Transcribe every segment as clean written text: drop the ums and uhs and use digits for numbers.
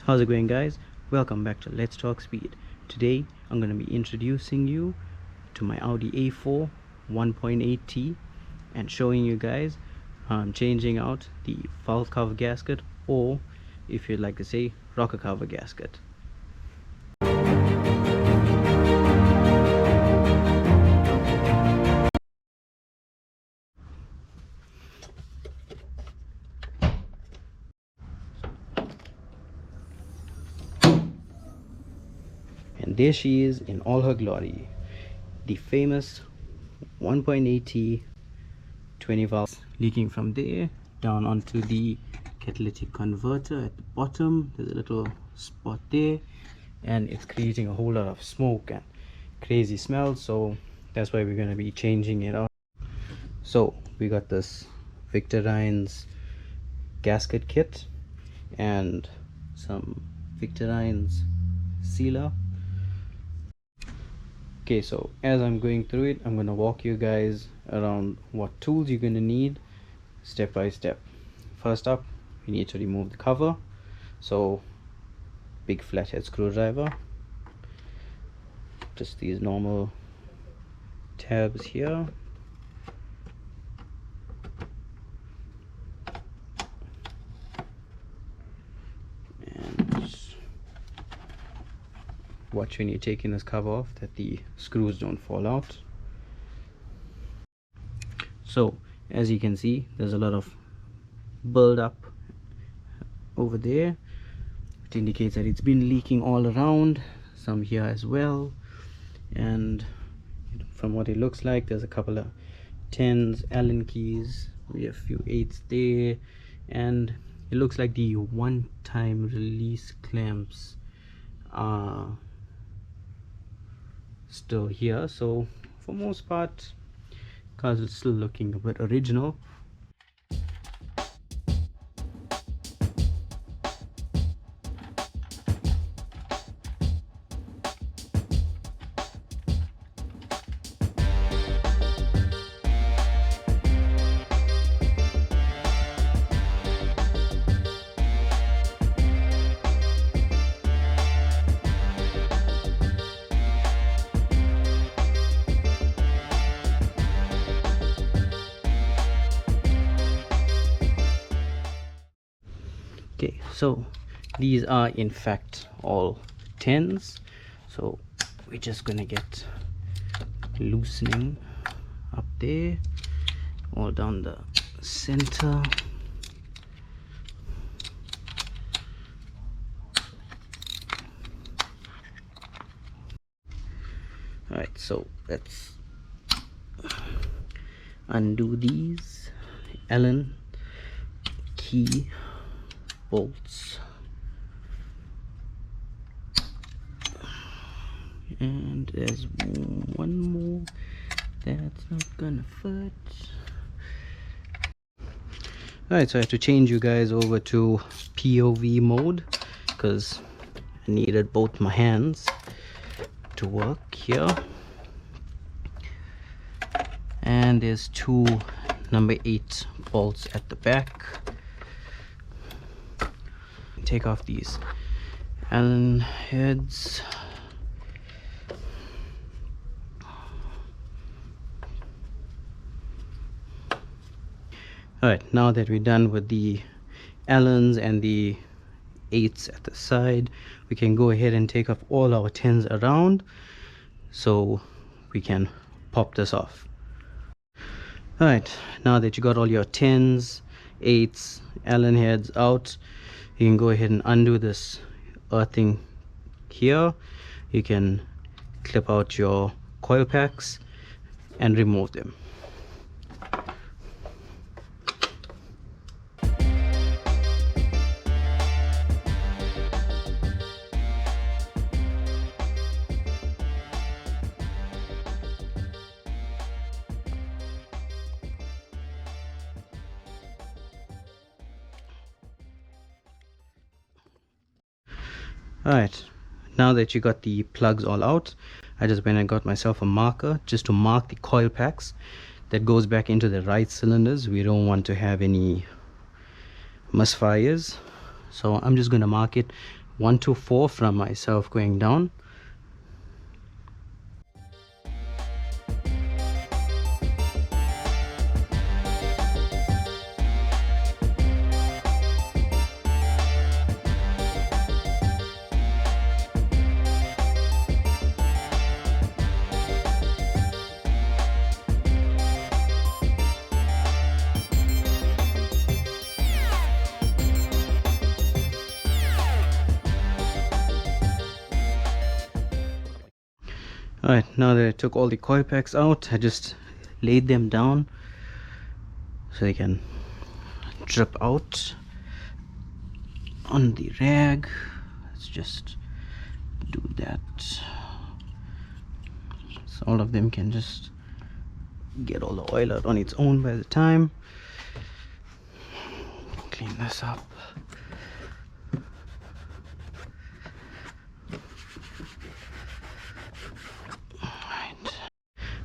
How's it going, guys? Welcome back to Let's Talk Speed. Today I'm going to be introducing you to my Audi A4 1.8T and showing you guys how I'm changing out the valve cover gasket, or if you'd like to say, rocker cover gasket. And there she is in all her glory, the famous 1.8T 20 valves, leaking from there down onto the catalytic converter at the bottom. There's a little spot there, and it's creating a whole lot of smoke and crazy smell, so that's why we're going to be changing it out. So we got this Victorine's gasket kit and some Victorine's sealer. Okay, so as I'm going through it, I'm going to walk you guys around what tools you're going to need step by step. First up, you need to remove the cover. So big flathead screwdriver, just these normal tabs here, and watch when you're taking this cover off that the screws don't fall out. So as you can see, there's a lot of build up over there. It indicates that it's been leaking all around, some here as well, and from what it looks like, there's a couple of 10s, Allen keys, we have a few 8s there, and it looks like the one-time release clamps are still here. So for most part, cars are still looking a bit original. Okay, so these are in fact all 10s, so we're just gonna get loosening up there, all down the center. Alright, so let's undo these Allen key bolts, and there's one more that's not gonna fit. Alright, so I have to change you guys over to POV mode because I needed both my hands to work here. And there's two number 8 bolts at the back. Take off these Allen heads. Alright, now that we're done with the Allens and the 8s at the side, we can go ahead and take off all our 10s around so we can pop this off. Alright, now that you got all your 10s, 8s, Allen heads out, you can go ahead and undo this earthing here. You can clip out your coil packs and remove them. Alright, now that you got the plugs all out, I just went and got myself a marker just to mark the coil packs that goes back into the right cylinders. We don't want to have any misfires, so I'm just going to mark it 1 to 4 from myself going down. Alright, now that I took all the coil packs out, I just laid them down so they can drip out on the rag. Let's just do that so all of them can just get all the oil out on its own by the time. Clean this up.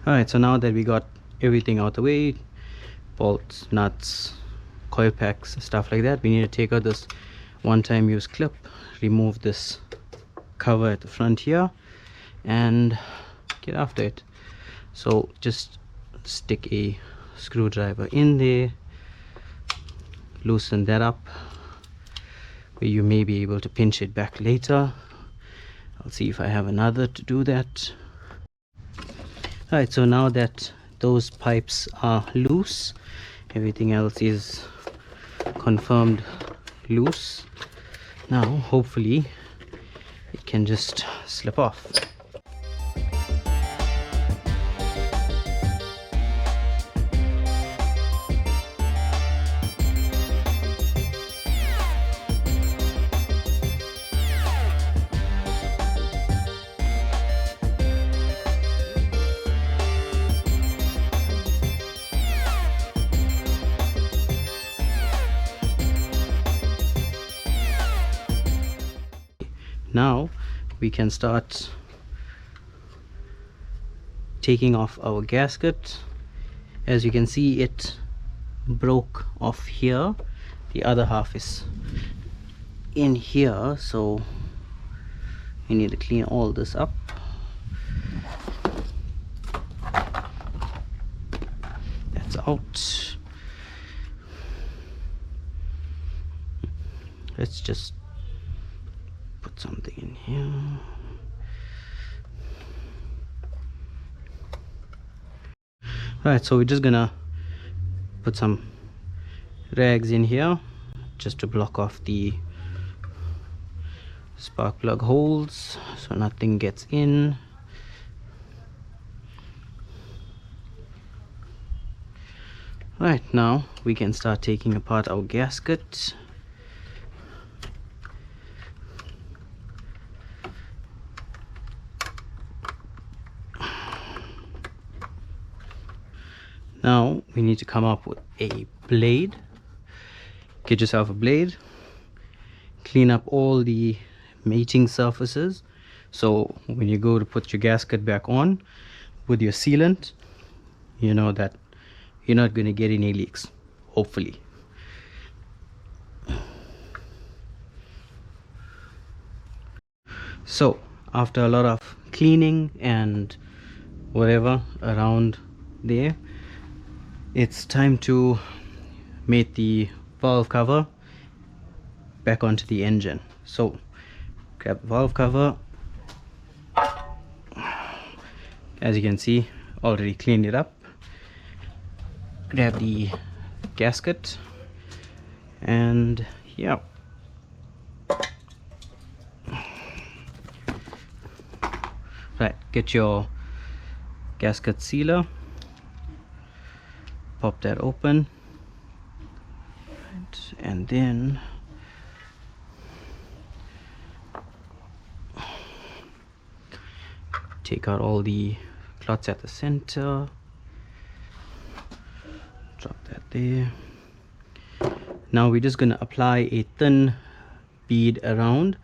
Alright, so now that we got everything out the way, bolts, nuts, coil packs, stuff like that, we need to take out this one-time use clip, remove this cover at the front here, and get after it. So just stick a screwdriver in there, loosen that up where you may be able to pinch it back later. I'll see if I have another to do that. Alright, so now that those pipes are loose, everything else is confirmed loose. Now hopefully it can just slip off. Now we can start taking off our gasket. As you can see, it broke off here. The other half is in here, so we need to clean all this up. That's out. Let's just put something in here. Alright, so we're just gonna put some rags in here just to block off the spark plug holes so nothing gets in. Right, now we can start taking apart our gasket. Now we need to come up with a blade. Get yourself a blade, clean up all the mating surfaces, so when you go to put your gasket back on with your sealant, you know that you're not going to get any leaks, hopefully. So after a lot of cleaning and whatever around there, it's time to mate the valve cover back onto the engine. So grab the valve cover. As you can see, already cleaned it up. Grab the gasket, and yeah, right, get your gasket sealer, pop that open, right, and then take out all the clots at the center, drop that there. Now we're just going to apply a thin bead around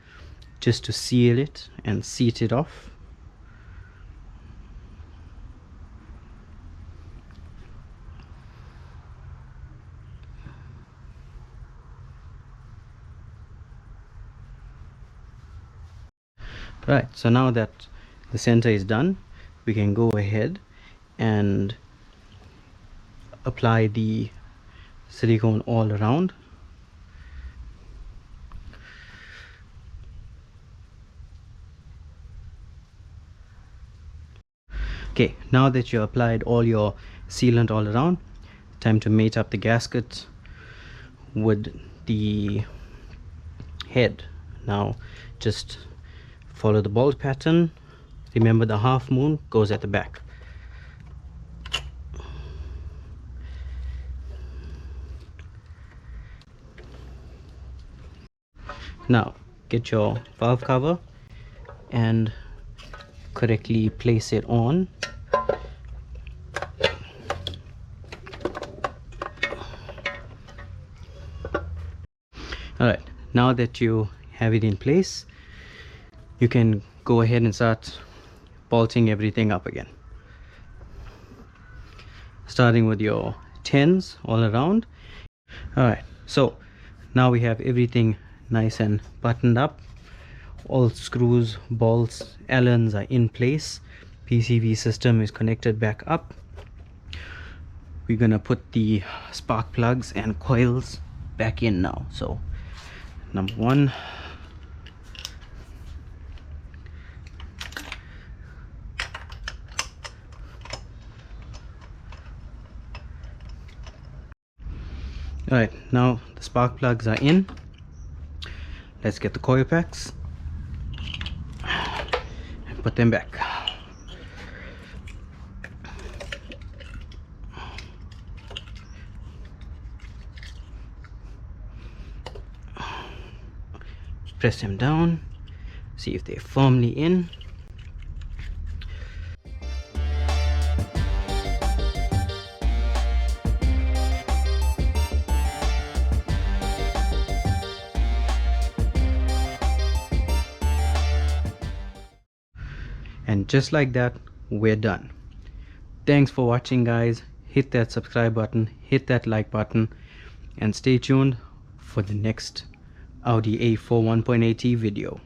just to seal it and seat it off. Right, so now that the center is done, we can go ahead and apply the silicone all around. Okay, now that you applied all your sealant all around, time to mate up the gasket with the head. Now just follow the bolt pattern. Remember, the half moon goes at the back. Now get your valve cover and correctly place it on. Alright, now that you have it in place, you can go ahead and start bolting everything up again, starting with your 10s all around. Alright, so now we have everything nice and buttoned up. All screws, bolts, Allens are in place. PCV system is connected back up. We're gonna put the spark plugs and coils back in now. So number one, all right, now the spark plugs are in. Let's get the coil packs and put them back. Press them down, see if they're firmly in. And just like that, we're done. Thanks for watching, guys. Hit that subscribe button, hit that like button, and stay tuned for the next Audi A4 1.8T video.